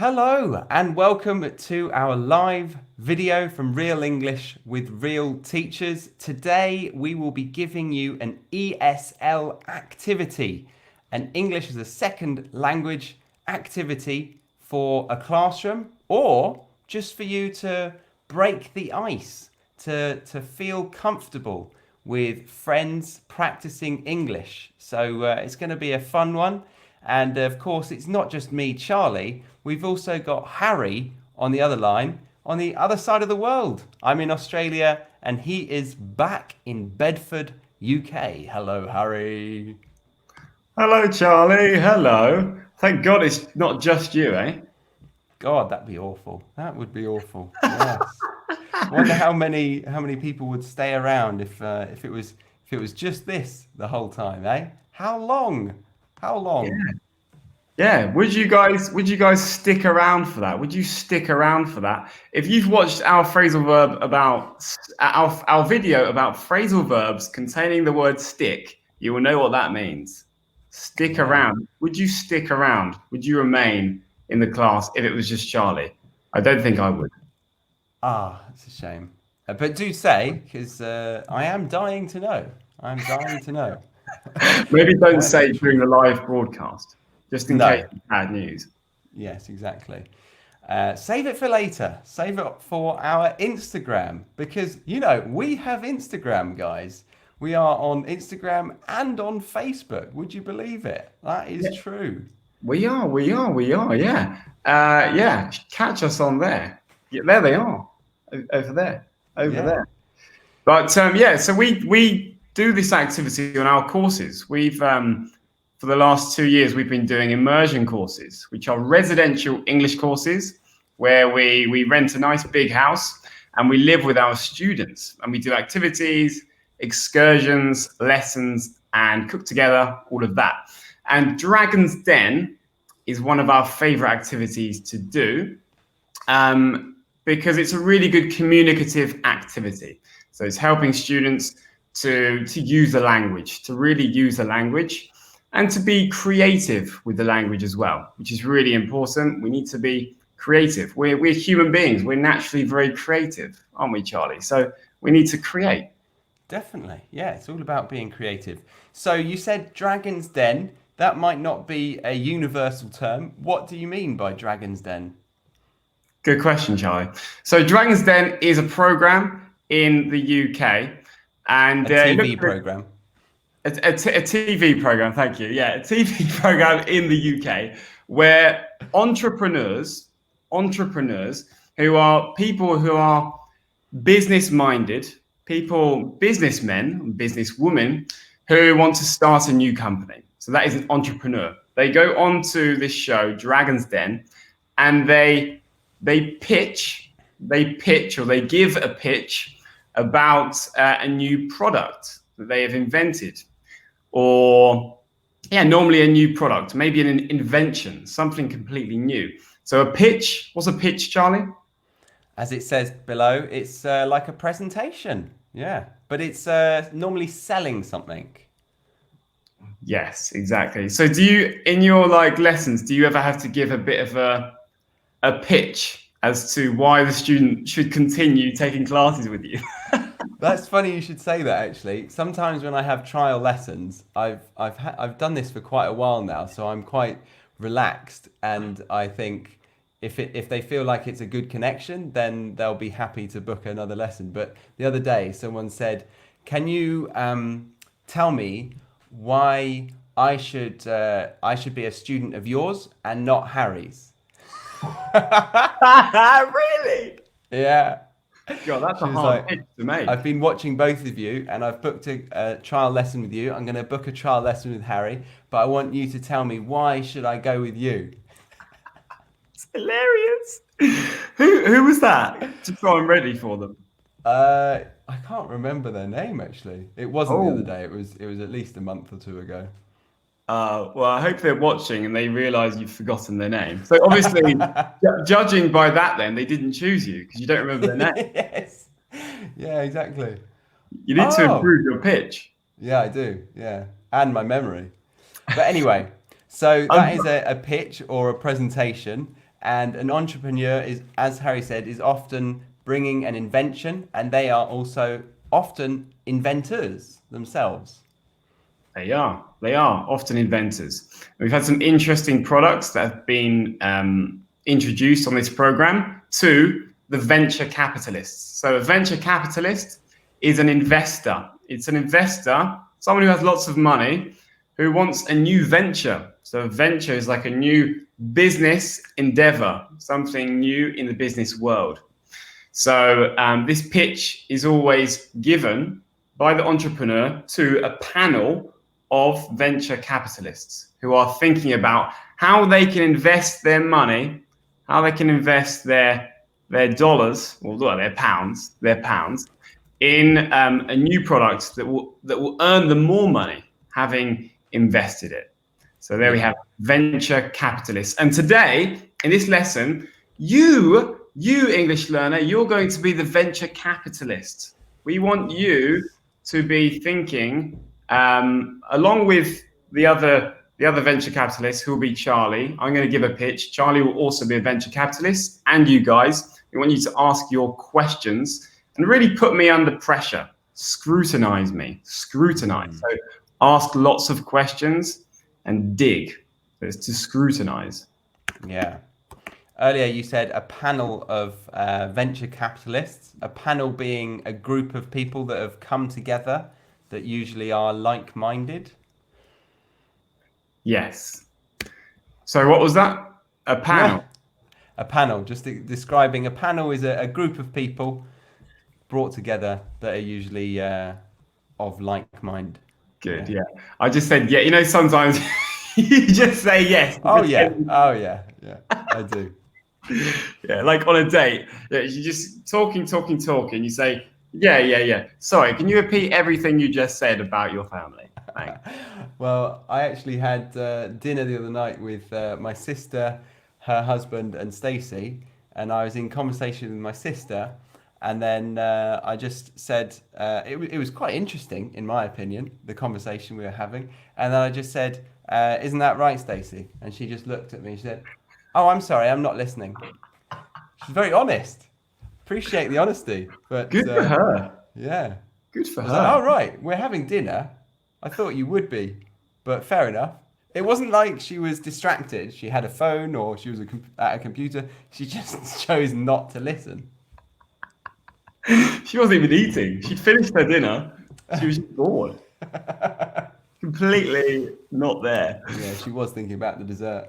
Hello and welcome to our live video from Real English with Real Teachers. Today we will be giving you an ESL activity, an English as a second language activity for a classroom or just for you to break the ice, to feel comfortable with friends practicing English. So it's going to be a fun one. And of course, it's not just me, Charlie. We've also got Harry on the other line, on the other side of the world. I'm in Australia and he is back in Bedford, UK. Hello, Harry. Hello, Charlie. Hello. Thank God it's not just you, eh? God, that'd be awful. That would be awful. Yes. I wonder how many people would stay around if it was just this the whole time, eh? How long? How Yeah. long? Yeah. Would you guys stick around for that? Would you stick around for that? If you've watched our phrasal verb about our video about phrasal verbs containing the word stick, you will know what that means. Stick Yeah. around. Would you stick around? Would you remain in the class if it was just Charlie? I don't think I would. Ah, it's a shame. But do say, because I am dying to know. I'm dying to know. Maybe don't Quite say during literally. the live broadcast, just in case No. it's bad news. Yes, exactly. Save it for later. Save it for our Instagram because, we have Instagram, guys. We are on Instagram and on Facebook. Would you believe it? That is true. We are. Yeah, yeah. Catch us on there. Yeah, there they are, over there, over Yeah. there. But yeah, so we do this activity on our courses. We've for the last 2 years we've been doing immersion courses, which are residential English courses where we rent a nice big house and we live with our students and we do activities, excursions, lessons, and cook together, all of that. And Dragon's Den is one of our favorite activities to do because it's a really good communicative activity. So it's helping students to use the language, to really use the language, and to be creative with the language as well, which is really important. We need to be creative. We're human beings. We're naturally very creative, aren't we, Charlie? So we need to create. Definitely. Yeah, it's all about being creative. So you said Dragon's Den. That might not be a universal term. What do you mean by Dragon's Den? Good question, Charlie. So Dragon's Den is a program in the UK, and A it TV looks program. a TV program. Thank you. Yeah, a TV program in the UK where entrepreneurs who are people who are business minded, businessmen, businesswomen who want to start a new company. So that is an entrepreneur. They go on to this show, Dragon's Den, and they pitch or they give a pitch about a new product that they have invented, or yeah, normally a new product, maybe an invention, something completely new. So a pitch. What's a pitch, Charlie? As it says below, it's like a presentation. Yeah, but it's normally selling something. Yes, exactly. So do you, in your like lessons, do you ever have to give a bit of a pitch as to why the student should continue taking classes with you? That's funny you should say that actually. Sometimes when I have trial lessons, I've done this for quite a while now, so I'm quite relaxed and I think if they feel like it's a good connection, then they'll be happy to book another lesson. But the other day someone said, "Can you tell me why I should be a student of yours and not Harry's?" Really? Yeah. God, that's She a was hard like, pitch to make. I've been watching both of you and I've booked a trial lesson with you. I'm going to book a trial lesson with Harry, but I want you to tell me why should I go with you? It's hilarious. Who was that? Just so I'm ready for them. I can't remember their name actually. It wasn't the other Oh, day. It was at least a month or two ago. well, I hope they're watching and they realise you've forgotten their name. So obviously, judging by that, then they didn't choose you because you don't remember their name. Yes. Yeah, exactly. You need to Oh, improve your pitch. yeah, I do. Yeah. And my memory. But anyway, so that Um, is a pitch or a presentation. And an entrepreneur is, as Harry said, is often bringing an invention, and they are also often inventors themselves. They are. They are often inventors. We've had some interesting products that have been introduced on this program to the venture capitalists. So a venture capitalist is an investor. It's an investor, someone who has lots of money, who wants a new venture. So a venture is like a new business endeavor, something new in the business world. So this pitch is always given by the entrepreneur to a panel of venture capitalists who are thinking about how they can invest their money, how they can invest their dollars, or their pounds, in a new product that will earn them more money having invested it. So there we have venture capitalists. And today, in this lesson, you English learner, you're going to be the venture capitalist. We want you to be thinking, along with the other venture capitalists, who will be Charlie. I'm going to give a pitch. Charlie will also be a venture capitalist, and you guys. We want you to ask your questions and really put me under pressure. Scrutinize me. Scrutinize. So ask lots of questions and dig. So it's to scrutinize. Yeah. Earlier you said a panel of venture capitalists, a panel being a group of people that have come together that usually are like-minded. Yes. So what was that? A panel? Yeah. A panel, just describing a panel is a group of people brought together that are usually of like mind. Good, yeah. I just said, yeah, you know, sometimes you just say yes. Oh, yeah. Oh, yeah. Yeah, I do. Yeah, like on a date, you're just talking. You say, yeah. Sorry, can you repeat everything you just said about your family? Thanks. Well, I actually had dinner the other night with my sister, her husband, and Stacey, and I was in conversation with my sister, and then I just said it was quite interesting, in my opinion, the conversation we were having, and then I just said, "Isn't that right, Stacey?" And she just looked at me and she said, "Oh, I'm sorry, I'm not listening." She's very honest. Appreciate the honesty, but good for her. Yeah, good for her. Like, oh right, we're having dinner. I thought you would be, but fair enough. It wasn't like she was distracted. She had a phone or she was at a computer. She just chose not to listen. She wasn't even eating. She'd finished her dinner. She was just bored. Completely not there. Yeah, she was thinking about the dessert.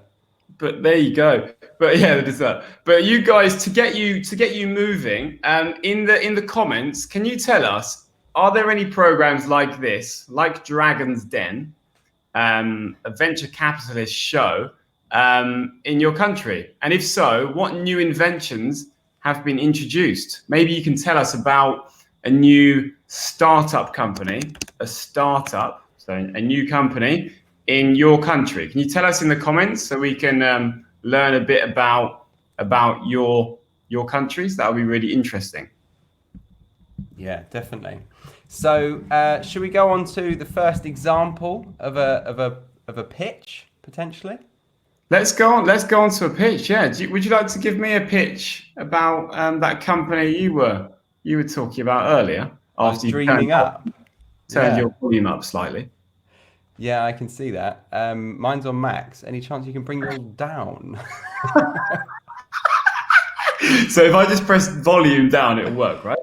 But there you go. But yeah, the dessert. But you guys, to get you moving, in the comments, can you tell us, are there any programs like this, like Dragon's Den, a venture capitalist show, in your country? And if so, what new inventions have been introduced? Maybe you can tell us about a new startup company, so a new company in your country. Can you tell us in the comments so we can learn a bit about your countries? That would be really interesting. Yeah, definitely. So should we go on to the first example of a pitch potentially? Let's go on to a pitch. Yeah. Would you like to give me a pitch about that company you were talking about earlier? After you turned your volume up slightly. Yeah, I can see that. Mine's on max. Any chance you can bring yours down? So if I just press volume down, it'll work, right?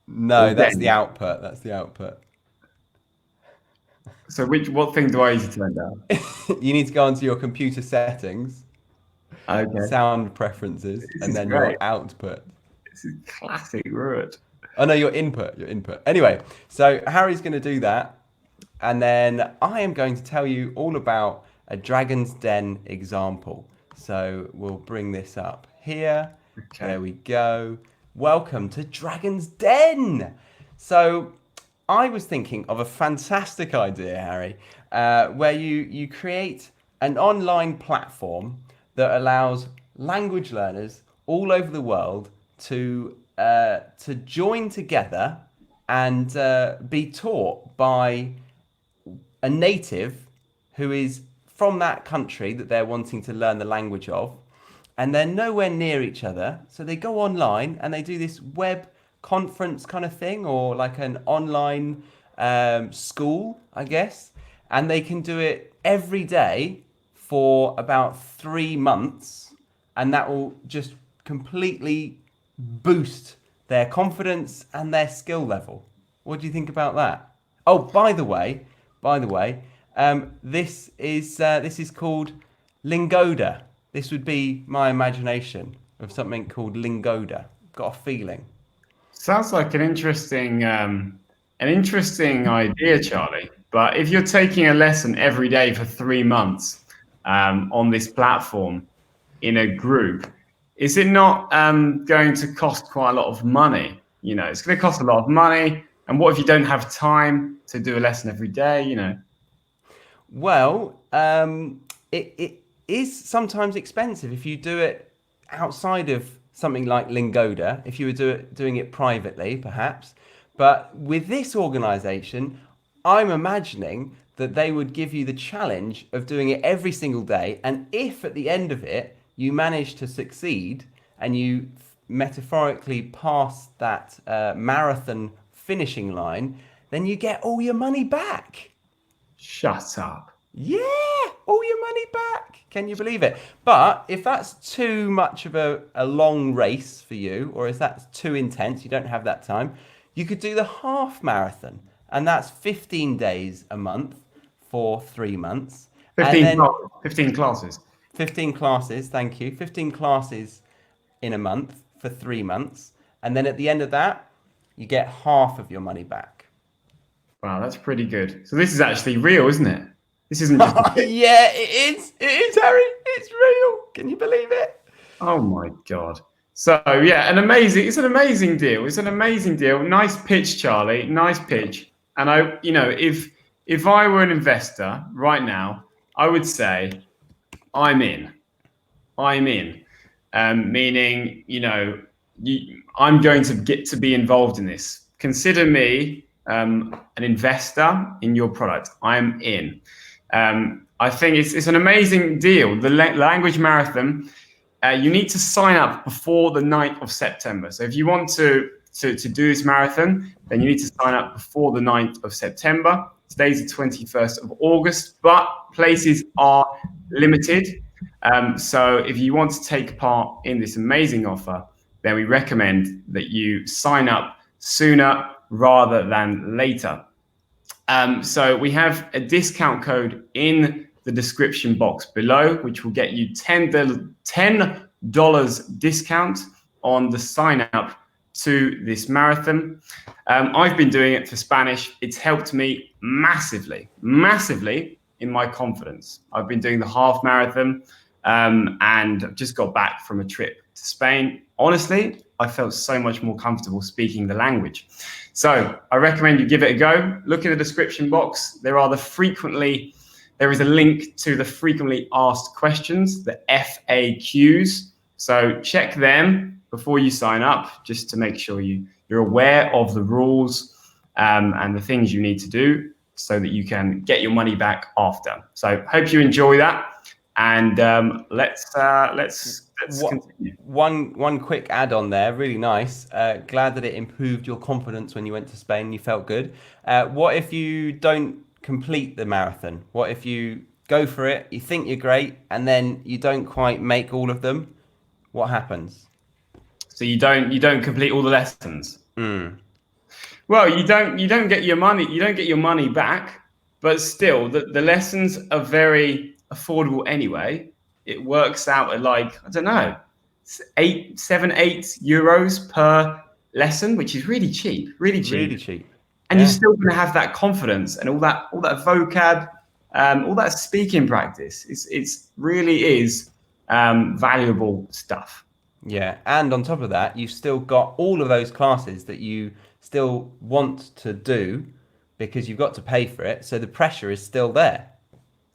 No, that's the output. That's the output. So what thing do I need to turn down? You need to go onto your computer settings, okay, sound preferences, and then your output. This is classic word. Oh no, your input. Anyway, so Harry's going to do that, and then I am going to tell you all about a Dragon's Den example. So we'll bring this up here. Okay. There we go. Welcome to Dragon's Den. So I was thinking of a fantastic idea, Harry, where you create an online platform that allows language learners all over the world to join together and be taught by a native who is from that country that they're wanting to learn the language of, and they're nowhere near each other. So they go online and they do this web conference kind of thing, or like an online school, I guess. And they can do it every day for about 3 months, and that will just completely boost their confidence and their skill level. What do you think about that? Oh, by the way, this is called Lingoda. This would be my imagination of something called Lingoda. Got a feeling. Sounds like an interesting idea, Charlie. But if you're taking a lesson every day for 3 months on this platform in a group, is it not going to cost quite a lot of money? You know, it's going to cost a lot of money. And what if you don't have time to do a lesson every day? You know. Well, it is sometimes expensive if you do it outside of something like Lingoda, if you were doing it privately, perhaps. But with this organization, I'm imagining that they would give you the challenge of doing it every single day. And if at the end of it, you manage to succeed and you metaphorically pass that marathon finishing line, then you get all your money back. Shut up. Yeah, all your money back. Can you believe it? But if that's too much of a long race for you, or if that's too intense, you don't have that time, you could do the half marathon. And that's 15 days a month for 3 months. 15 classes. 15 classes, thank you. 15 classes in a month for 3 months. And then at the end of that, you get half of your money back. Wow, that's pretty good. So this is actually real, isn't it? This isn't just Yeah, it is. It is, Harry. It's real. Can you believe it? Oh my God. So yeah, it's an amazing deal. It's an amazing deal. Nice pitch, Charlie. Nice pitch. And if I were an investor right now, I would say I'm in. Meaning, I'm going to get to be involved in this. Consider me an investor in your product. I'm in. I think it's an amazing deal. The language marathon, you need to sign up before the 9th of September. So if you want to do this marathon, then you need to sign up before the 9th of September. Today's the 21st of August, but places are limited. So if you want to take part in this amazing offer, then we recommend that you sign up sooner rather than later. So we have a discount code in the description box below, which will get you $10 discount on the sign up to this marathon. I've been doing it for Spanish. It's helped me massively in my confidence. I've been doing the half marathon and I've just got back from a trip to Spain. Honestly, I felt so much more comfortable speaking the language. So I recommend you give it a go. Look in the description box. There is a link to the frequently asked questions, the FAQs. So check them before you sign up, just to make sure you're aware of the rules and the things you need to do so that you can get your money back after. So hope you enjoy that. And let's continue. One quick add on there, really nice. Glad that it improved your confidence when you went to Spain. You felt good. What if you don't complete the marathon? What if you go for it, you think you're great, and then you don't quite make all of them? What happens? So you don't complete all the lessons. Well, you don't get your money. You don't get your money back, but still, the lessons are very affordable anyway. It works out at like, I don't know, 8 euros per lesson, which is really cheap. Really cheap. And you're still going to have that confidence and all that vocab, all that speaking practice. It's really is valuable stuff. Yeah, and on top of that, you've still got all of those classes that you still want to do because you've got to pay for it. So the pressure is still there.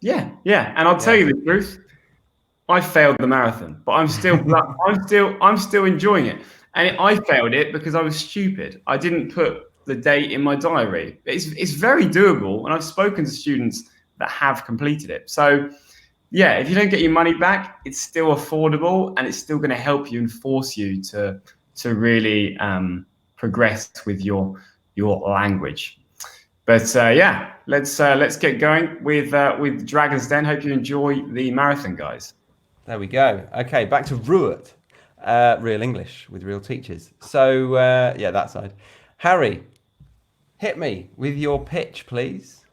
Yeah. And I'll tell you the truth. I failed the marathon, but I'm still enjoying it. And I failed it because I was stupid. I didn't put the date in my diary. It's very doable, and I've spoken to students that have completed it. So yeah, if you don't get your money back, it's still affordable and it's still going to help you and force you to really progress with your language. But yeah, let's get going with Dragons Den. Hope you enjoy the marathon, guys. There we go. Okay, back to Ruat, Real English with real teachers. So yeah, that side. Harry, hit me with your pitch, please.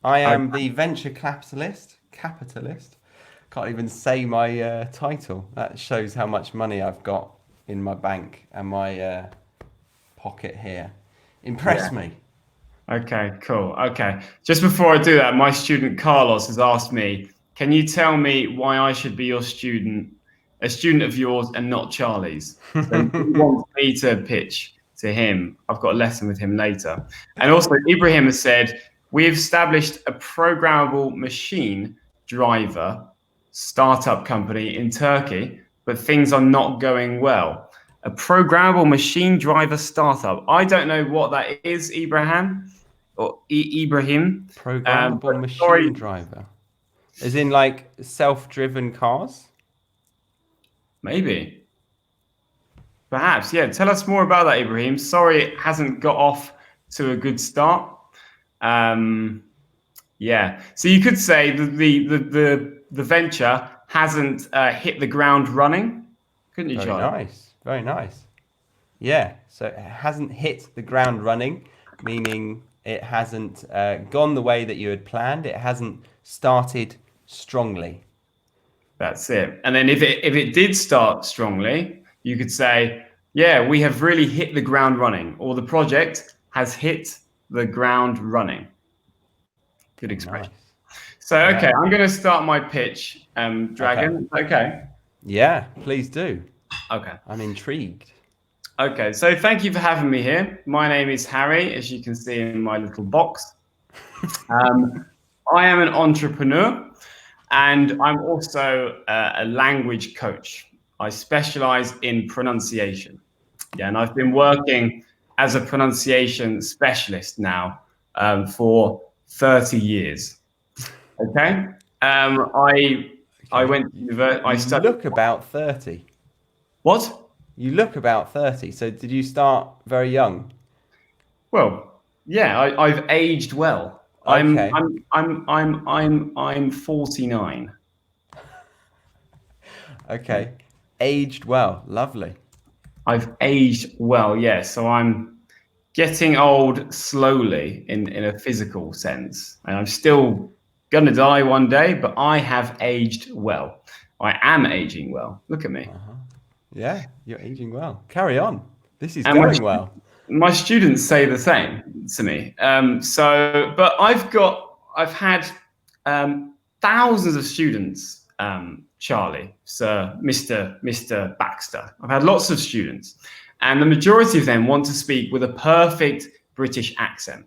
I am the venture capitalist. Can't even say my title. That shows how much money I've got in my bank and my pocket here. Impress me. Okay, cool. Okay. Just before I do that, my student Carlos has asked me, can you tell me why I should be your student, a student of yours and not Charlie's? So he wants me to pitch to him. I've got a lesson with him later. And also Ibrahim has said, we've established a programmable machine driver startup company in Turkey, but things are not going well. A programmable machine driver startup. I don't know what that is, Ibrahim. Programmable machine driver. As in like self-driven cars? Maybe. Perhaps, yeah. Tell us more about that, Ibrahim. Sorry it hasn't got off to a good start. Yeah. So you could say the venture hasn't hit the ground running, couldn't you, Charlie? Very nice. Very nice. Yeah. So it hasn't hit the ground running, meaning it hasn't gone the way that you had planned. It hasn't started strongly. That's it. And then if it did start strongly, you could say, yeah, we have really hit the ground running, or the project has hit the ground running. Good expression. Nice. So, okay, I'm going to start my pitch, Dragon. Okay. Yeah, please do. Okay. I'm intrigued. Okay, so thank you for having me here. My name is Harry, as you can see in my little box. I am an entrepreneur, and I'm also a language coach. I specialize in pronunciation. Yeah, and I've been working as a pronunciation specialist now for 30 years. Okay. I went to university. I studied. You look about 30. What? You look about 30. So did you start very young? Well, yeah, I've aged well. Okay. I'm 49. Okay. Aged well. Lovely. I've aged well, yes. Yeah. So I'm getting old slowly in a physical sense. And I'm still gonna die one day, but I have aged well. I am aging well. Look at me. Yeah, you're aging well. Carry on. This is going well. My students say the same to me. But I've had thousands of students, Charlie, Sir, Mr. Baxter. I've had lots of students, and the majority of them want to speak with a perfect British accent.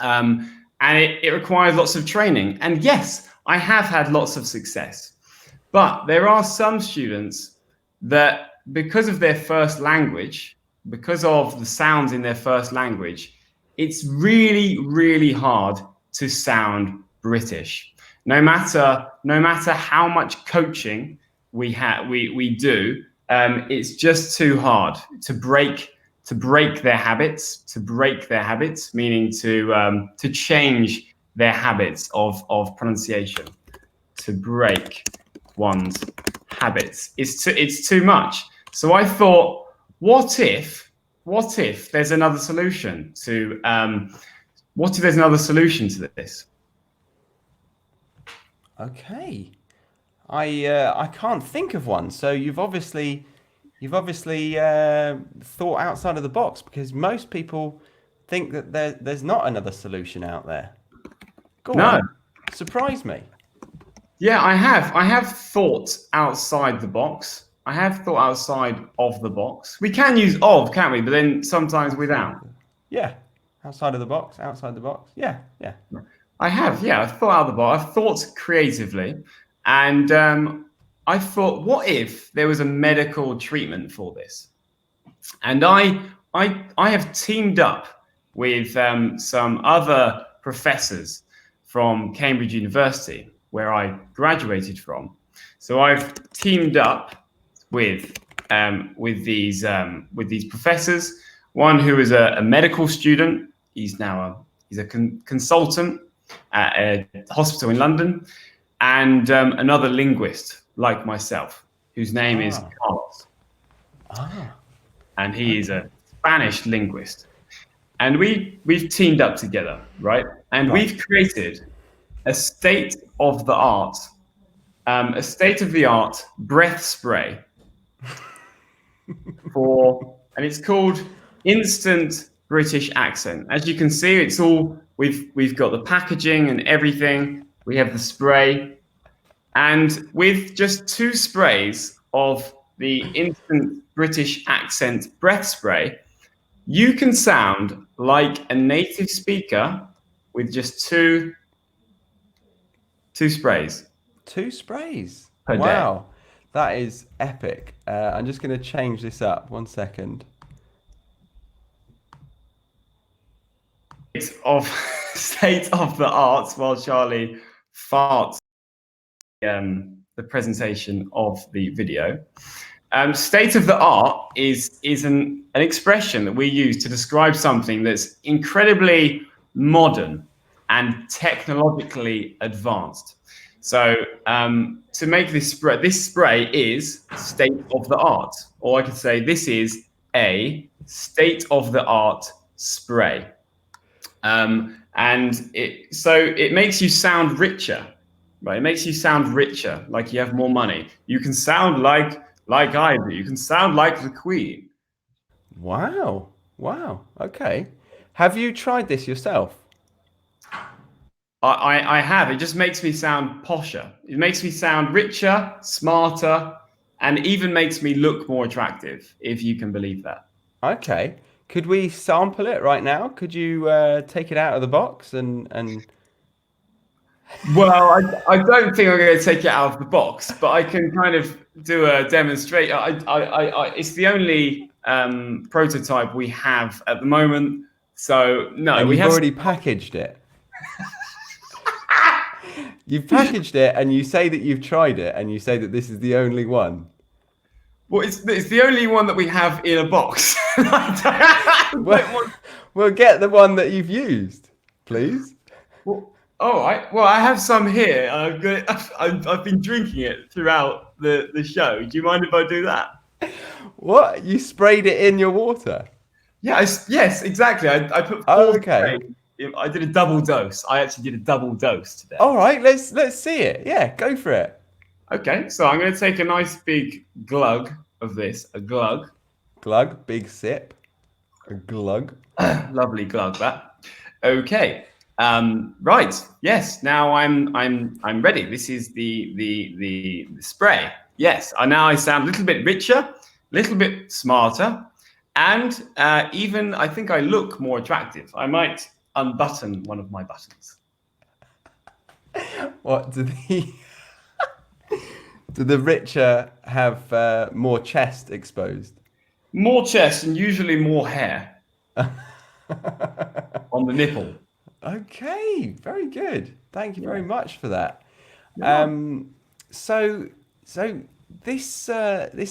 And it requires lots of training. And yes, I have had lots of success. But there are some students that, because of their first language, because of the sounds in their first language, it's really, really hard to sound British. No matter how much coaching we do, it's just too hard to break their habits, meaning to change their habits of pronunciation, to break one's habits. It's too much. So I thought, what if there's another solution to this? Okay, I can't think of one. So you've obviously thought outside of the box, because most people think that there's not another solution out there. Go on. Surprise me. Yeah, I have thought outside the box. I have thought outside of the box. We can use of, can't we? But then sometimes without. Yeah, outside of the box, outside the box. Yeah. I have, yeah. I've thought out of the box. I've thought creatively, and I thought, what if there was a medical treatment for this? And I have teamed up with some other professors from Cambridge University, where I graduated from. So I've teamed up with these professors. One who is a medical student. He's now a consultant at a hospital in London, and another linguist like myself, whose name is Carlos. And he is a Spanish linguist. And we've teamed up together, right? And we've created a state-of-the-art breath spray and it's called Instant British Accent. As you can see, it's all we've got the packaging and everything. We have the spray, and with just 2 sprays of the Instant British Accent breath spray, you can sound like a native speaker with just two sprays. 2 sprays per day. Wow, that is epic. I'm just going to change this up. 1 second. State of the arts while Charlie farts the presentation of the video. State of the art is an expression that we use to describe something that's incredibly modern and technologically advanced. So to make this spray is state of the art, or I could say this is a state of the art spray. And it makes you sound richer, right? It makes you sound richer, like you have more money. You can sound like I do. You can sound like the Queen. Wow. Okay. Have you tried this yourself? I have. It just makes me sound posher. It makes me sound richer, smarter, and even makes me look more attractive, if you can believe that. Okay. Could we sample it right now? Could you take it out of the box and? Well, I don't think I'm going to take it out of the box, but I can kind of do a demonstration. It's the only prototype we have at the moment. So no, and we've already packaged it. You've packaged it, and you say that you've tried it, and you say that this is the only one. Well, it's the only one that we have in a box. Well, get the one that you've used, please. Well, all right. Well, I have some here. I've been drinking it throughout the show. Do you mind if I do that? What? You sprayed it in your water? Yeah. Yes, exactly. I put 4 okay. I did a double dose. I actually did a double dose today. All right. Let's see it. Yeah, go for it. Okay. So I'm going to take a nice big glug of this. A glug. Glug. Big sip. A glug. Lovely glug that. Okay. Right. Yes. Now I'm ready. This is the spray. Yes. Now I sound a little bit richer, a little bit smarter, and even I think I look more attractive. I might unbutton one of my buttons. What do the richer have more chest exposed? More chest and usually more hair on the nipple. Okay, very good. Thank you very much for that. Yeah. So this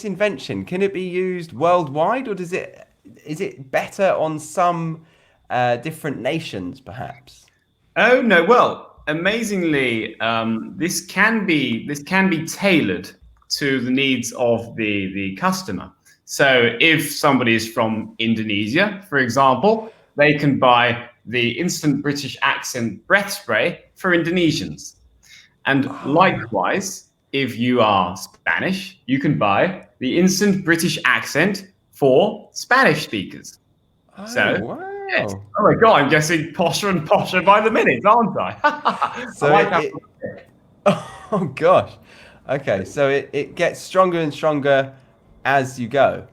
invention, can it be used worldwide, or is it better on some different nations, perhaps? Oh no! Well, amazingly, this can be tailored to the needs of the customer. So, if somebody is from Indonesia, for example, they can buy the Instant British Accent breath spray for Indonesians, and likewise, if you are Spanish, you can buy the Instant British Accent for Spanish speakers. Wow. Yes. Oh my God, I'm getting posher and posher by the minute, aren't I? So oh gosh. Okay, so it gets stronger and stronger as you go.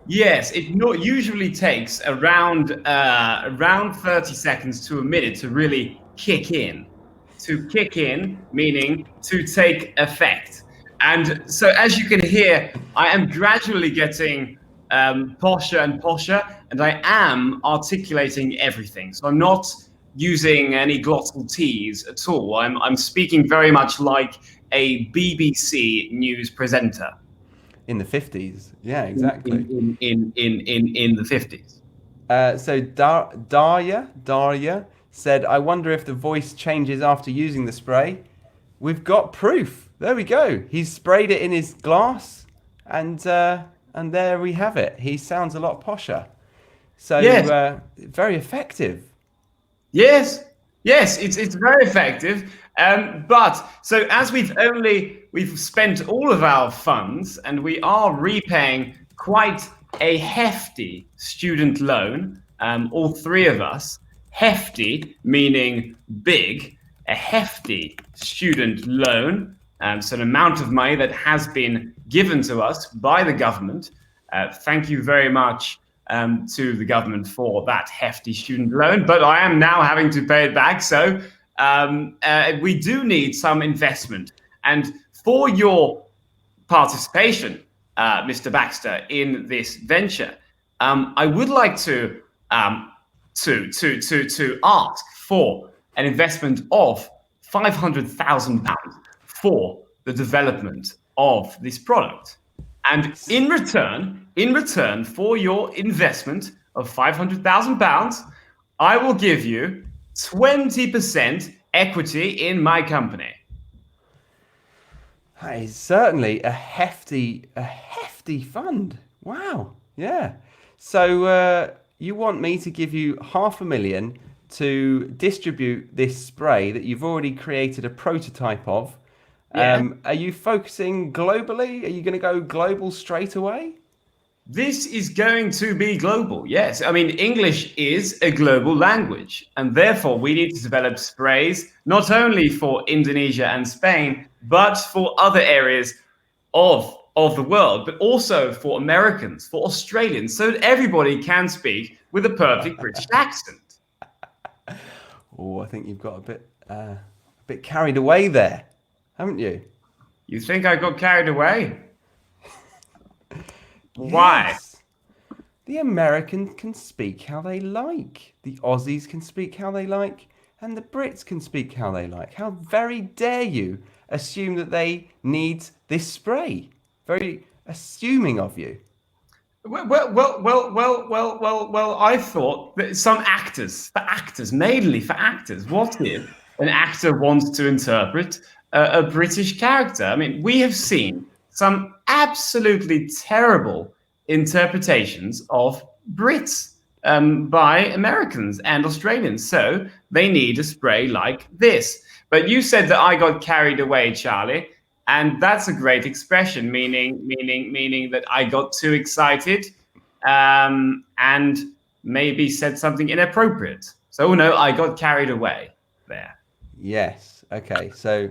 Yes, it usually takes around 30 seconds to a minute to really kick in. To kick in, meaning to take effect. And so as you can hear, I am gradually getting posher and posher, and I am articulating everything. So I'm not using any glossal T's at all. I'm speaking very much like a BBC news presenter In the 50s. Yeah, exactly. in the 50s. So Daria said, I wonder if the voice changes after using the spray. We've got proof. There we go. He's sprayed it in his glass, and there we have it. He sounds a lot posher. So Yes. very effective. Yes, yes, it's very effective. But so as we've spent all of our funds and we are repaying quite a hefty student loan, all three of us. Hefty meaning big, a hefty student loan. So an amount of money that has been given to us by the government. Thank you very much to the government for that hefty student loan, but I am now having to pay it back. So we do need some investment. And for your participation, Mr. Baxter, in this venture, I would like to ask for an investment of £500,000 for the development of this product. And in return for your investment of £500,000, I will give you 20% equity in my company. That is certainly a hefty fund. Wow. Yeah. So you want me to give you £500,000 to distribute this spray that you've already created a prototype of. Yeah. Are you focusing globally? Are you going to go global straight away? This is going to be global, yes. I mean, English is a global language, and therefore we need to develop sprays not only for Indonesia and Spain, but for other areas of the world, but also for Americans, for Australians, so that everybody can speak with a perfect British accent. Oh, I think you've got a bit carried away there, haven't you? You think I got carried away? Why? Yes. The Americans can speak how they like. The Aussies can speak how they like. And the Brits can speak how they like. How very dare you assume that they need this spray? Very assuming of you. Well, I thought that some actors, mainly for actors, what if an actor wants to interpret a British character? I mean, we have seen some absolutely terrible interpretations of Brits by Americans and Australians. So they need a spray like this. But you said that I got carried away, Charlie. And that's a great expression, meaning that I got too excited and maybe said something inappropriate. So no, I got carried away there. Yes. Okay. So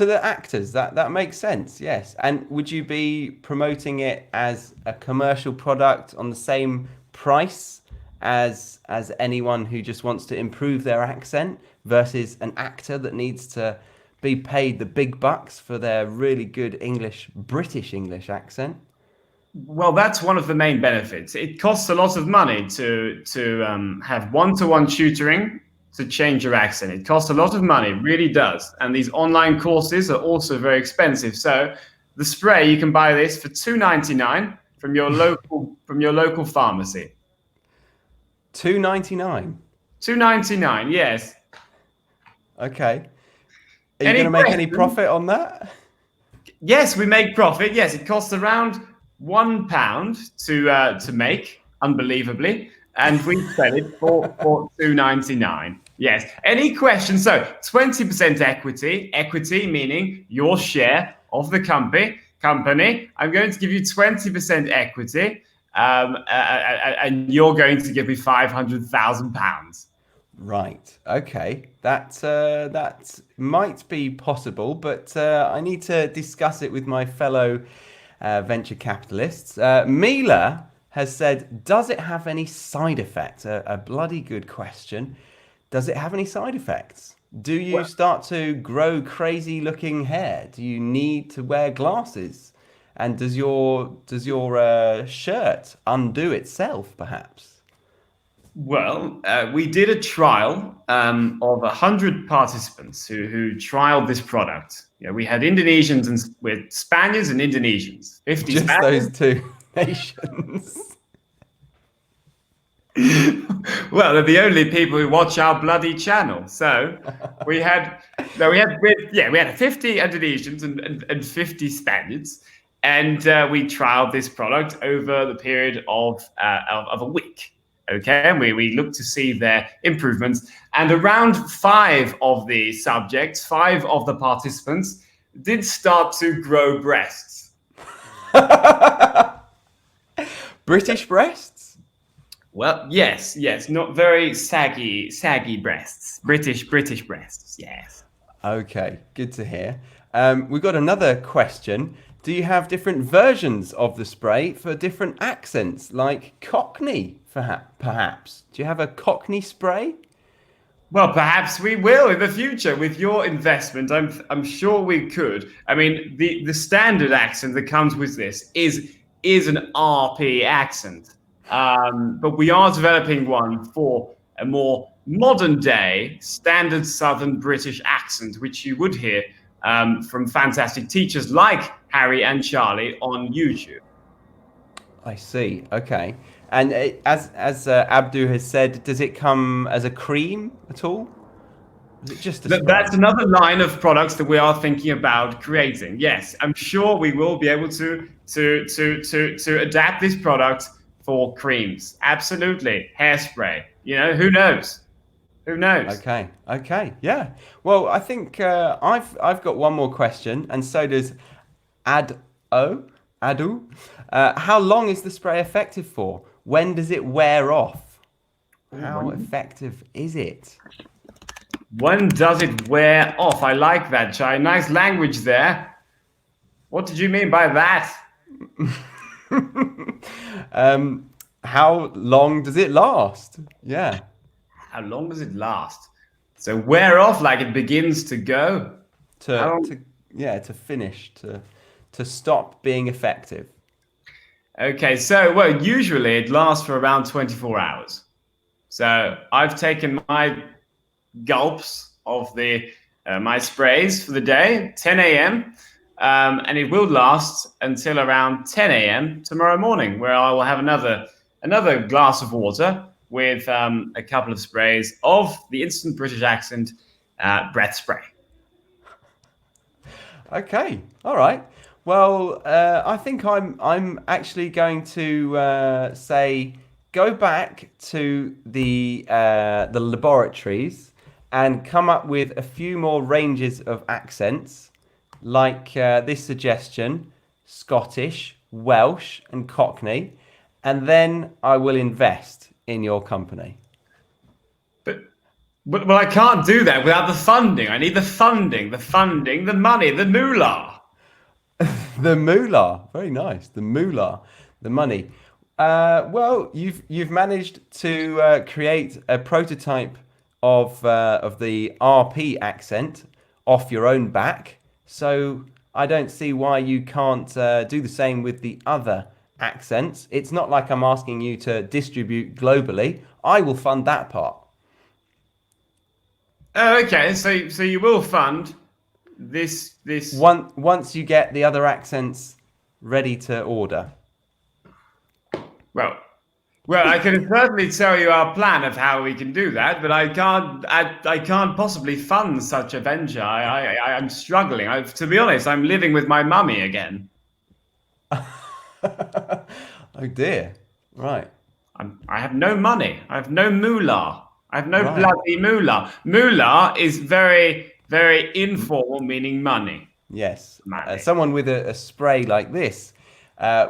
the actors, that makes sense. Yes. And would you be promoting it as a commercial product on the same price as anyone who just wants to improve their accent versus an actor that needs to be paid the big bucks for their really good British English accent? Well, that's one of the main benefits. It costs a lot of money to have one-to-one tutoring to change your accent. It costs a lot of money, really does. And these online courses are also very expensive. So the spray, you can buy this for £2.99 from your local pharmacy. £2.99. £2.99, yes. Okay. Are you going to make any profit on that? Yes, we make profit. Yes, it costs around £1 to make, unbelievably, and we sell it for £2.99. Yes. Any questions? So 20% equity meaning your share of the company. I'm going to give you 20% equity, and you're going to give me £500,000. Right. Okay. That might be possible, but I need to discuss it with my fellow venture capitalists. Mila has said, does it have any side effects? A bloody good question. Does it have any side effects? Do you start to grow crazy looking hair? Do you need to wear glasses? And does your shirt undo itself, perhaps? Well, we did a trial of 100 participants who trialed this product. We had Indonesians and with Spaniards and Indonesians. 50 Just Spaniards. those two nations. Well, they're the only people who watch our bloody channel. So we had 50 Indonesians and 50 Spaniards, and we trialed this product over the period of a week. Okay, and we looked to see their improvements, and around 5 of the participants did start to grow breasts. British breasts? Well, yes, not very saggy breasts. British breasts, yes. Okay, good to hear. We've got another question. Do you have different versions of the spray for different accents, like Cockney, perhaps? Do you have a Cockney spray? Well, perhaps we will in the future. With your investment, I'm sure we could. I mean, the standard accent that comes with this is an RP accent. But we are developing one for a more modern day standard Southern British accent, which you would hear from fantastic teachers like Harry and Charlie on YouTube. I see. Okay. And as Abdu has said, does it come as a cream at all? Is it just a spray? That's another line of products that we are thinking about creating. Yes, I'm sure we will be able to adapt this product for creams. Absolutely. Hairspray. Who knows? Who knows? Okay. Yeah. Well, I think I've got one more question, and so does Adu. How long is the spray effective for? When does it wear off? How effective is it? When does it wear off? I like that, Chai. Nice language there. What did you mean by that? How long does it last? Yeah. How long does it last? So wear off, like it begins to go. To finish, to stop being effective. Okay, so usually it lasts for around 24 hours. So I've taken my gulps of my sprays for the day, 10 a.m. And it will last until around 10 a.m. tomorrow morning, where I will have another glass of water with a couple of sprays of the instant British accent breath spray. Okay, all right. Well, I think I'm actually going to say go back to the laboratories and come up with a few more ranges of accents, like this suggestion: Scottish, Welsh, and Cockney, and then I will invest in your company. But I can't do that without the funding. I need the funding, the money, the moolah. The moolah, very nice. The moolah, the money. Well, you've managed to create a prototype of the RP accent off your own back. So I don't see why you can't do the same with the other accents. It's not like I'm asking you to distribute globally. I will fund that part. Oh, okay. So you will fund this. Once you get the other accents ready to order. Well, I can certainly tell you our plan of how we can do that, but I can't possibly fund such a venture. I'm struggling. To be honest, I'm living with my mummy again. Oh dear. Right. I have no money. I have no moolah. I have no bloody moolah. Moolah is very, very informal, meaning money. Yes. Someone with a spray like this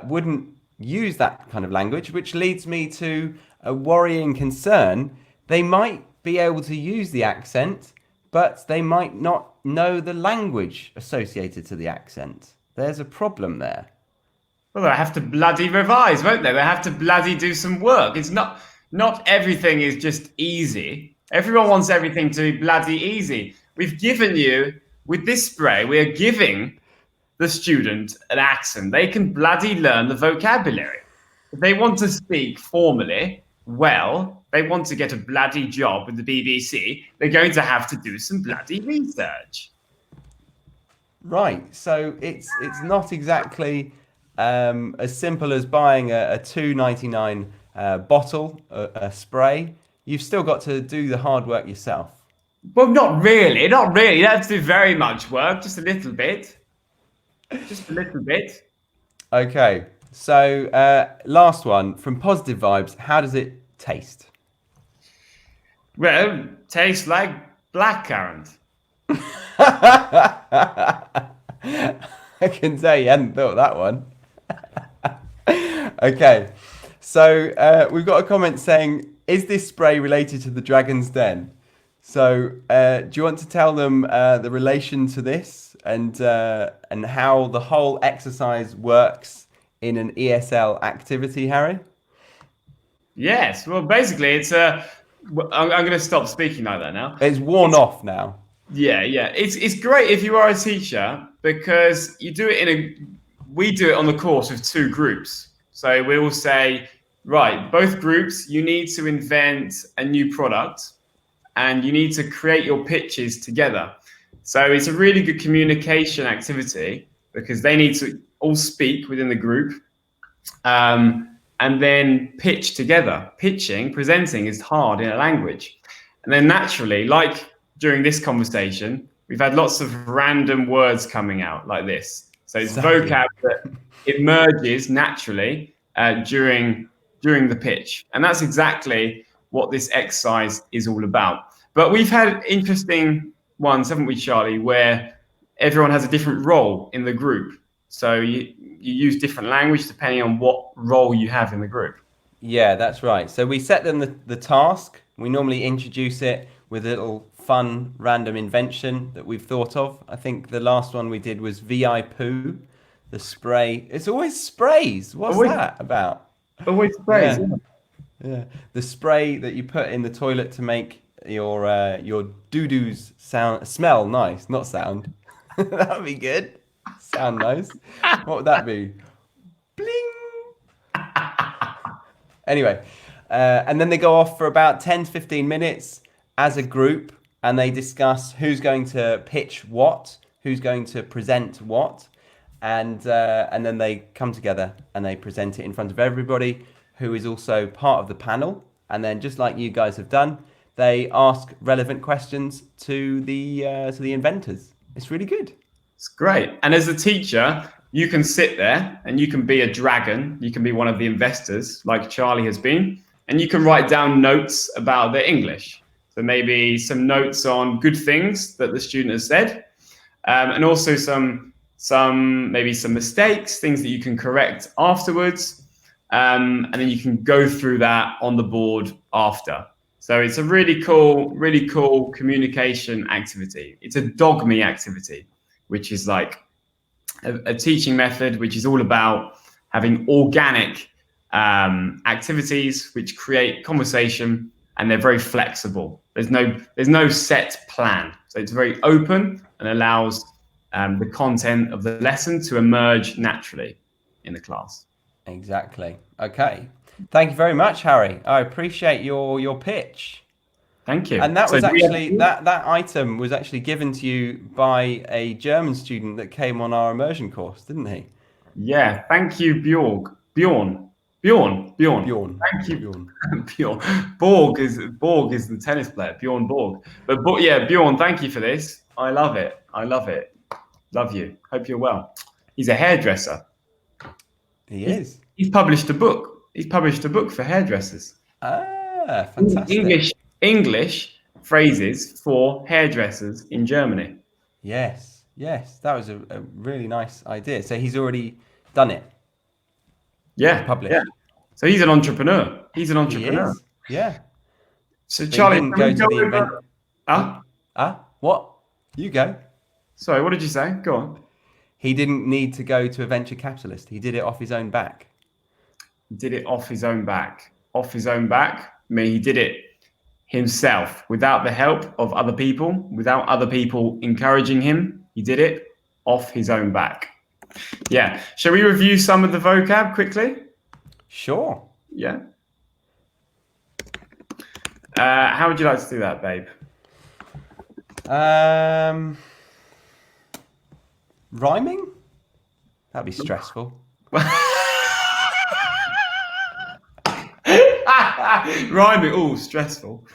wouldn't use that kind of language, which leads me to a worrying concern. They might be able to use the accent, but they might not know the language associated to the accent. There's a problem there. Well, they have to bloody revise, won't they? They have to bloody do some work. It's not everything is just easy. Everyone wants everything to be bloody easy. We've given you, with this spray, we are giving the student an accent. They can bloody learn the vocabulary. If they want to speak formally, well, they want to get a bloody job with the BBC, they're going to have to do some bloody research. Right. So it's not exactly as simple as buying a $2.99 bottle, a spray. You've still got to do the hard work yourself. Well, not really. Not really. You don't have to do very much work, just a little bit. Just a little bit. Okay. So last one, from Positive Vibes, how does it taste? Well, tastes like blackcurrant. I can tell you hadn't thought that one. Okay. So we've got a comment saying, is this spray related to the Dragon's Den? So do you want to tell them the relation to this and how the whole exercise works in an ESL activity, Harry? Yes. Well, basically, it's I'm going to stop speaking like that now. It's worn off now. Yeah. It's great if you are a teacher because you do it we do it on the course with 2 groups. So we will say, right, both groups, you need to invent a new product and you need to create your pitches together. So it's a really good communication activity because they need to all speak within the group and then pitch together. Pitching, presenting is hard in a language. And then naturally, like during this conversation, we've had lots of random words coming out like this. So it's vocab that emerges naturally during the pitch. And that's exactly what this exercise is all about. But we've had interesting ones, haven't we, Charlie, where everyone has a different role in the group. So you use different language depending on what role you have in the group. Yeah, that's right. So we set them the task. We normally introduce it with a little fun random invention that we've thought of. I think the last one we did was VI Poo, the spray. It's always sprays. What's that about? Always sprays. Yeah. The spray that you put in the toilet to make your doo-doos smell nice, not sound. That would be good. Sound nice. What would that be? Bling. Anyway, and then they go off for about 10 to 15 minutes as a group and they discuss who's going to pitch what, who's going to present what, and then they come together and they present it in front of everybody who is also part of the panel. And then just like you guys have done, they ask relevant questions to the inventors. It's really good. It's great. And as a teacher, you can sit there and you can be a dragon. You can be one of the investors like Charlie has been, and you can write down notes about their English. So maybe some notes on good things that the student has said, and also some mistakes, things that you can correct afterwards. And then you can go through that on the board after. So it's a really cool communication activity. It's a dog me activity, which is like a teaching method, which is all about having organic activities which create conversation, and they're very flexible. There's no set plan. So it's very open and allows the content of the lesson to emerge naturally in the class. Exactly. Okay. Thank you very much, Harry. I appreciate your pitch. Thank you. And that was actually that item was actually given to you by a German student that came on our immersion course, didn't he? Yeah. Thank you, Bjorn. Thank you, Bjorn. Bjorn. Borg is the tennis player, Bjorn Borg. But yeah, Bjorn, thank you for this. I love it. Love you. Hope you're well. He's a hairdresser. He is. He's published a book. He's published a book for hairdressers. Ah, fantastic. English phrases for hairdressers in Germany. Yes. That was a really nice idea. So he's already done it. Yeah. Published. Yeah. So he's an entrepreneur. He is. Yeah. So Charlie, didn't go to the event. What? You go. Sorry, what did you say? Go on. He didn't need to go to a venture capitalist. He did it off his own back. He did it off his own back. Off his own back. I mean, he did it himself without the help of other people, without other people encouraging him. He did it off his own back. Yeah. Shall we review some of the vocab quickly? Sure. Yeah. How would you like to do that, babe? Rhyming? That'd be stressful. Rhyming, oh, stressful.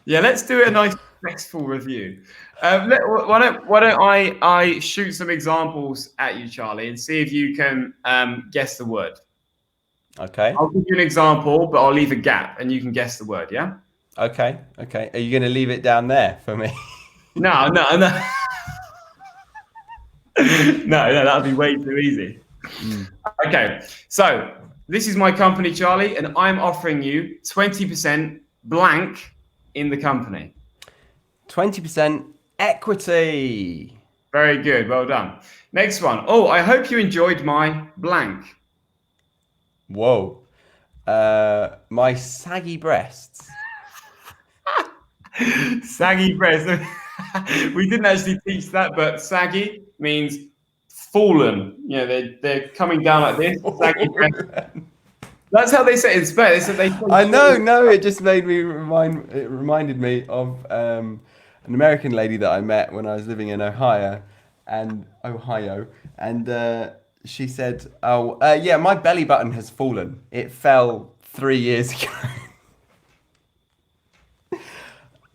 Yeah, let's do a nice stressful review. Why don't I shoot some examples at you, Charlie, and see if you can guess the word. Okay. I'll give you an example, but I'll leave a gap, and you can guess the word. Yeah. Okay. Okay. Are you going to leave it down there for me? No. No, that'd be way too easy. Okay, so this is my company, Charlie, and I'm offering you 20% blank in the company. 20% equity. Very good, well done. Next one. Oh, I hope you enjoyed my blank. Whoa. My saggy breasts. Saggy breasts. We didn't actually teach that, but saggy means fallen. You know, they're coming down like this. Saggy breasts. That's how they say it in Spain. They said I know, no, it just made me it reminded me of an American lady that I met when I was living in Ohio, and she said, "Oh, yeah, my belly button has fallen. It fell 3 years ago."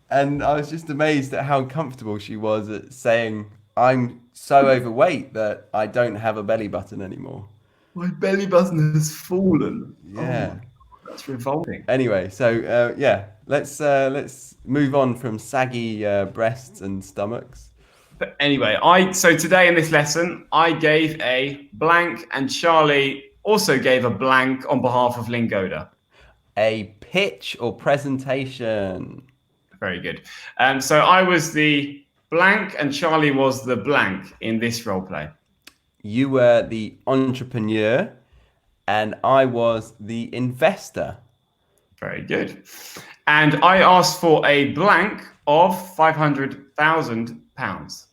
And I was just amazed at how comfortable she was at saying, "I'm so overweight that I don't have a belly button anymore." My belly button has fallen. Yeah. Oh, that's revolting. Anyway, so yeah, let's move on from saggy breasts and stomachs. But anyway, so today in this lesson, I gave a blank, and Charlie also gave a blank on behalf of Lingoda. A pitch or presentation. Very good. So I was the blank, and Charlie was the blank in this role play. You were the entrepreneur, and I was the investor. Very good. And I asked for a blank of £500,000.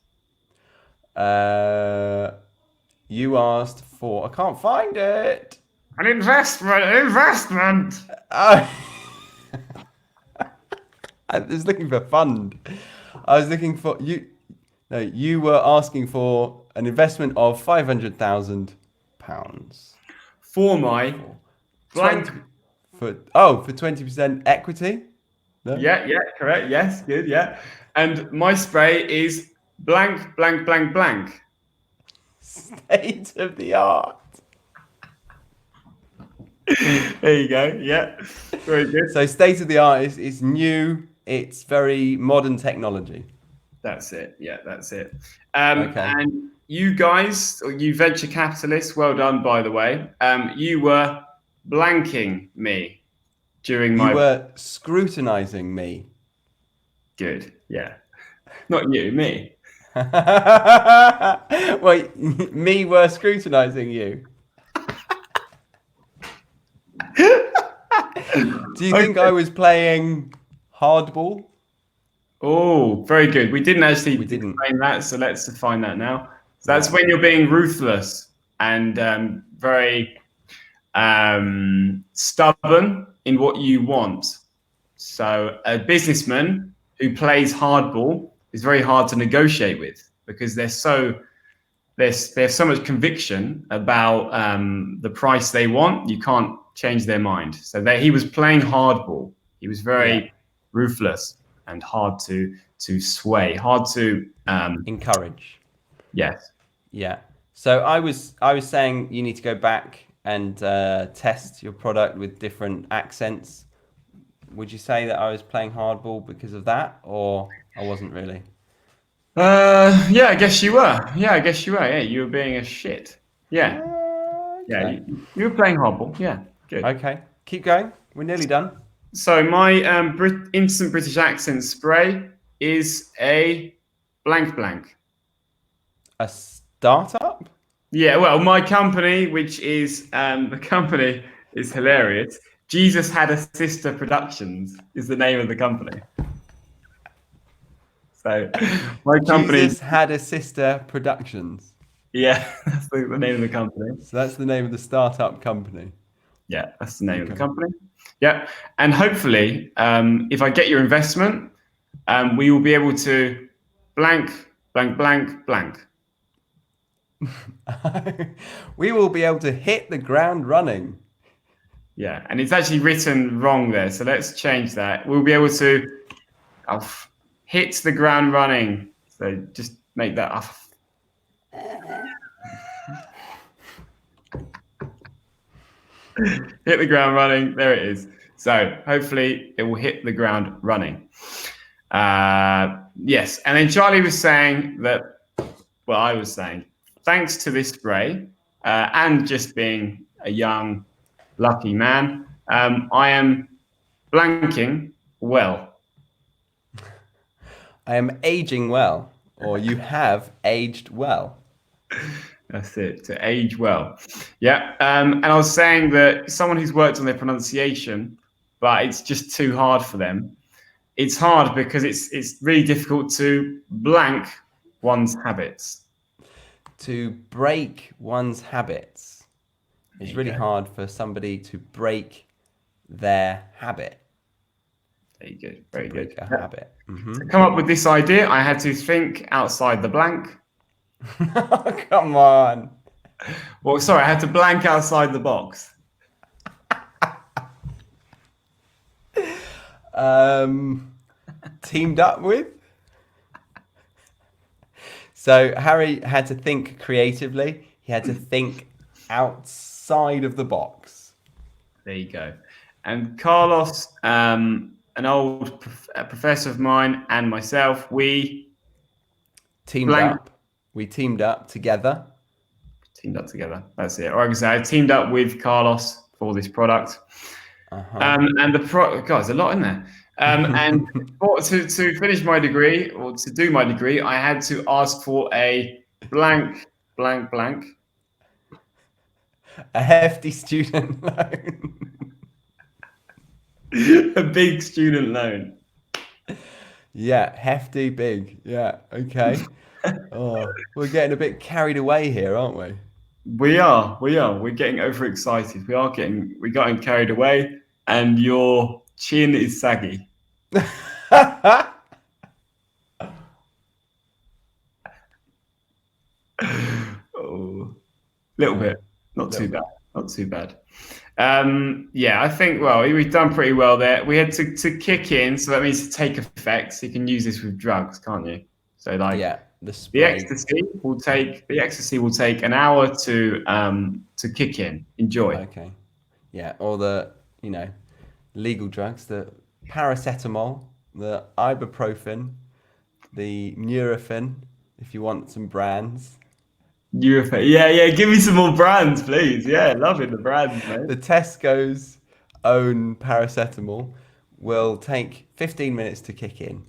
You asked for, I can't find it. An investment. I was looking for fund. I was looking for you. No, you were asking for an investment of £500,000 For my blank. For 20% equity. No? Yeah, correct. Yes, good. Yeah, and my spray is blank, blank, blank, blank. State of the art. There you go. Yeah, very good. So state of the art is new. It's very modern technology. That's it. Yeah, that's it. Okay. And you guys, or you venture capitalists, well done, by the way. You were blanking me during my. You were scrutinizing me. Good. Yeah. Not you, me. Wait, me were scrutinizing you. Do you think I was playing hardball? Oh, very good. We didn't actually explain that, so let's define that now. So that's when you're being ruthless and very stubborn in what you want. So a businessman who plays hardball is very hard to negotiate with because they have so much conviction about the price they want. You can't change their mind. So he was playing hardball. He was very ruthless and hard to sway, hard to encourage. Yes. Yeah. So I was saying you need to go back and test your product with different accents. Would you say that I was playing hardball because of that, or I wasn't really? Yeah, I guess you were. Yeah, you were being a shit. Yeah. Okay. Yeah, you were playing hardball. Yeah, good. Okay, keep going. We're nearly done. So my instant British accent spray is a blank blank. A startup? Yeah, well, my company, which is the company is hilarious. Jesus Had a Sister Productions is the name of the company. So my company. Jesus Had a Sister Productions. Yeah, that's the name of the company. So that's the name of the startup company. Yeah, that's the name of the company. Yeah, and hopefully, if I get your investment, we will be able to blank, blank, blank, blank. We will be able to hit the ground running. Yeah, and it's actually written wrong there, so let's change that. We'll be able to hit the ground running. So just make that up. Hit the ground running. There it is. So hopefully it will hit the ground running. Yes, and then Charlie was saying that, well, I was saying, thanks to this spray and just being a young, lucky man, I am blanking well. I am aging well, or you have aged well. That's it, to age well. Yeah, and I was saying that someone who's worked on their pronunciation, but it's just too hard for them. It's hard because it's really difficult to blank one's habits. To break one's habits. It's really hard for somebody to break their habit. There you go. Very good. A habit. Mm-hmm. To come up with this idea, I had to think outside the blank. Come on. Well, sorry, I had to blank outside the box. Teamed up with? So Harry had to think creatively. He had to think outside of the box. There you go. And Carlos, an old professor of mine, and myself, we teamed up. We teamed up together. Teamed up together. That's it. Or I can say I teamed up with Carlos for this product. And the God, there's a lot in there. And to finish my degree or to do my degree, I had to ask for a blank, blank, blank. A hefty student loan. A big student loan. Yeah, hefty, big. Yeah, okay. Oh, we're getting a bit carried away here, aren't we? We are. We're getting overexcited. We're getting carried away, and your chin is saggy. Oh, little bit. Not too bad. Not too bad. Yeah, I think, well, we've done pretty well there. We had to kick in, so that means to take effect. So you can use this with drugs, can't you? So like, yeah, the ecstasy will take an hour to kick in. Enjoy. Okay. Yeah, or the legal drugs, the paracetamol, the ibuprofen, the Nurofen, if you want some brands. Nurofen. Yeah. Give me some more brands, please. Yeah, loving the brands, mate. The Tesco's own paracetamol will take 15 minutes to kick in.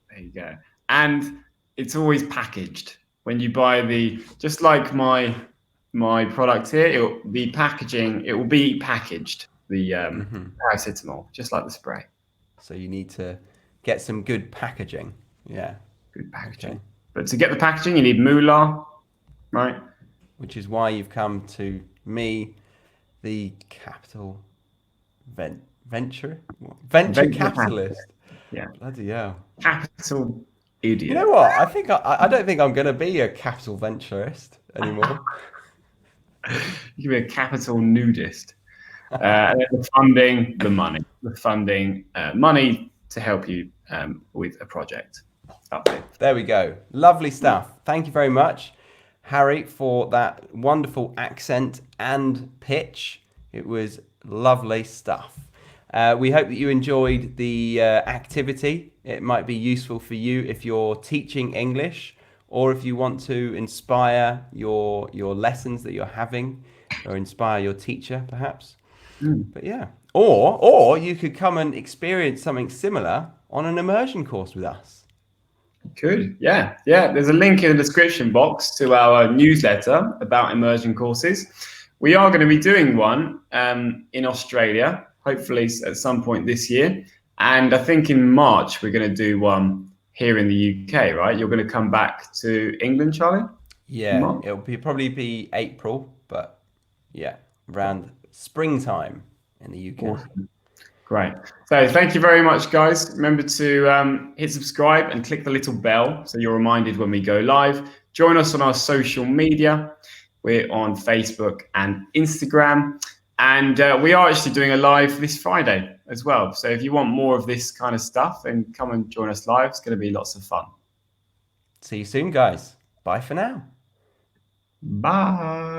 There you go. And it's always packaged. When you buy just like my product here, the packaging, it will be packaged, the paracetamol, just like the spray. So you need to get some good packaging. Yeah. Good packaging. Okay. But to get the packaging, you need moolah, right? Which is why you've come to me, the capital venture capitalist. Yeah. Bloody hell. Capital idiot. You know what? I don't think I'm going to be a capital venturist anymore. You can be a capital nudist. The funding, the money. The funding, money to help you with a project. There we go. Lovely stuff. Thank you very much, Harry, for that wonderful accent and pitch. It was lovely stuff. We hope that you enjoyed the activity. It might be useful for you if you're teaching English or if you want to inspire your lessons that you're having or inspire your teacher, perhaps. But yeah. Or you could come and experience something similar on an immersion course with us. Could, yeah. There's a link in the description box to our newsletter about immersion courses. We are going to be doing one in Australia, hopefully at some point this year. And I think in March, we're going to do one here in the UK, right? You're going to come back to England, Charlie? Yeah, it'll probably be April, but yeah. around springtime in the UK. Awesome. Great. So thank you very much, guys. Remember to hit subscribe and click the little bell so you're reminded when we go live. Join us on our social media. We're on Facebook and Instagram. And we are actually doing a live this Friday as well. So if you want more of this kind of stuff, then come and join us live. It's going to be lots of fun. See you soon, guys. Bye for now. Bye.